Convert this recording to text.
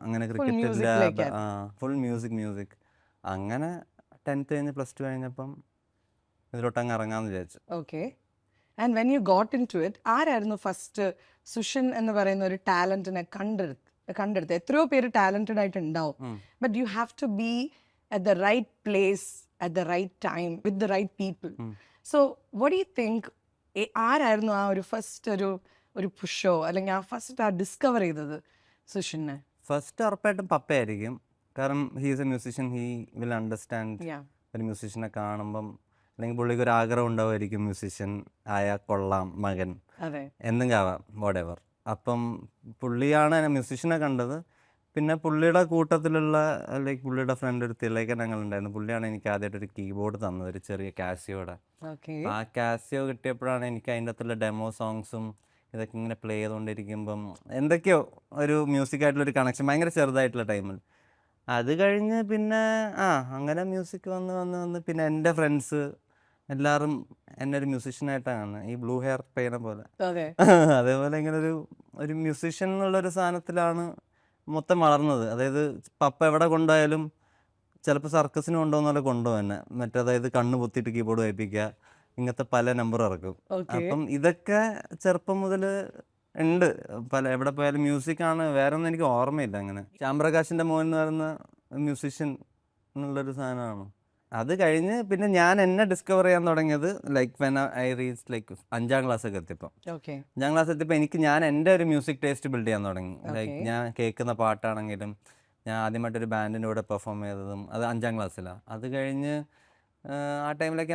അങ്ങനെ ക്രിക്കറ്റിൻ്റെ full music അങ്ങനെ 10th കഴിഞ്ഞ് +2 കഴിഞ്ഞപ്പം ഇതിലോട്ടങ്ങ് ഇറങ്ങാമെന്ന് വിചാരിച്ചു. Okay. And when you got into it, ആരായിരുന്നു ഫസ്റ്റ് സുഷിൻ എന്ന് പറയുന്ന ഒരു ടാലന്റിനെ കണ്ടെടുത്ത്? എത്രയോ പേര് ടാലന്റഡ് ആയിട്ട് ഉണ്ടാവും, but you have to be at the right place at the right time with the right people. So what do you think, ആരായിരുന്നു ആ ഒരു ഫസ്റ്റ് ഒരു പുഷോ അല്ലെങ്കിൽ ആ ഫസ്റ്റ് ഡിസ്കവർ ചെയ്തത് സുഷിനെ? ഫസ്റ്റ് ഉറപ്പായിട്ടും പപ്പയായിരിക്കും. കാരണം he is A musician, he will understand. ഒരു മ്യൂസിഷ്യനെ കാണുമ്പം അല്ലെങ്കിൽ പുള്ളിക്ക് ഒരു ആഗ്രഹം ഉണ്ടാവുമായിരിക്കും, മ്യൂസിഷ്യൻ ആയാൽ കൊള്ളാം മകൻ, എന്തെങ്കിലും ആവാം, വോട്ടെവർ. അപ്പം പുള്ളിയാണ് എന്നെ മ്യൂസിഷ്യനെ കണ്ടത്. പിന്നെ പുള്ളിയുടെ കൂട്ടത്തിലുള്ള ലൈക്ക് പുള്ളിയുടെ ഫ്രണ്ട് ഒരു തിലകൻ ഞങ്ങളുണ്ടായിരുന്നു. പുള്ളിയാണ് എനിക്ക് ആദ്യമായിട്ടൊരു കീബോർഡ് തന്നത്, ഒരു ചെറിയ കാസിയോടെ. ആ കാസിയോ കിട്ടിയപ്പോഴാണ് എനിക്ക് അതിൻ്റെ അകത്തുള്ള ഡെമോ സോങ്സും ഇതൊക്കെ ഇങ്ങനെ പ്ലേ ചെയ്തുകൊണ്ടിരിക്കുമ്പം എന്തൊക്കെയോ ഒരു മ്യൂസിക്കായിട്ടുള്ളൊരു കണക്ഷൻ ഭയങ്കര ചെറുതായിട്ടുള്ള ടൈമിൽ. അത് കഴിഞ്ഞ് പിന്നെ അങ്ങനെ മ്യൂസിക് വന്ന് പിന്നെ എൻ്റെ ഫ്രണ്ട്സ് എല്ലാവരും എന്നെ ഒരു മ്യൂസിഷ്യനായിട്ടാണ്, ഈ ബ്ലൂ ഹെയർ പെയ്യണ പോലെ. അതേപോലെ ഇങ്ങനെ ഒരു മ്യൂസിഷ്യൻ എന്നുള്ളൊരു സാധനത്തിലാണ് മൊത്തം വളർന്നത്. അതായത് പപ്പ എവിടെ കൊണ്ടുപോയാലും ചിലപ്പോൾ സർക്കസിന് കൊണ്ടുപോകുന്ന പോലെ കൊണ്ടുപോകും എന്നെ. അതായത് കണ്ണ് പൊത്തിയിട്ട് കീബോർഡ് വായിപ്പിക്കുക, ഇങ്ങനത്തെ പല നമ്പർ ഇറക്കും. അപ്പം ഇതൊക്കെ ചെറുപ്പം മുതൽ ഉണ്ട്. എവിടെ പോയാലും മ്യൂസിക്കാണ്, വേറെ ഒന്നും എനിക്ക് ഓർമ്മയില്ല. അങ്ങനെ ശ്യാംപ്രകാശിൻ്റെ മോൻ എന്ന് പറയുന്ന മ്യൂസിഷ്യൻ എന്നുള്ളൊരു സാധനമാണ്. അത് കഴിഞ്ഞ് പിന്നെ ഞാൻ എന്നെ ഡിസ്കവർ ചെയ്യാൻ തുടങ്ങിയത് like when I reach like 5ാം ക്ലാസ്സൊക്കെ എത്തിയപ്പോൾ. 5ാം ക്ലാസ് എത്തിയപ്പോൾ ഞാൻ എൻ്റെ ഒരു മ്യൂസിക് ടേസ്റ്റ് ബിൽഡ് ചെയ്യാൻ തുടങ്ങി. ലൈക്ക് ഞാൻ കേൾക്കുന്ന പാട്ടാണെങ്കിലും ഞാൻ ആദ്യമായിട്ടൊരു ബാൻഡിൻ്റെ കൂടെ പെർഫോം ചെയ്തതും അത് 5ാം ക്ലാസ്സിലാണ്. അത് കഴിഞ്ഞ് ആ ടൈമിലൊക്കെ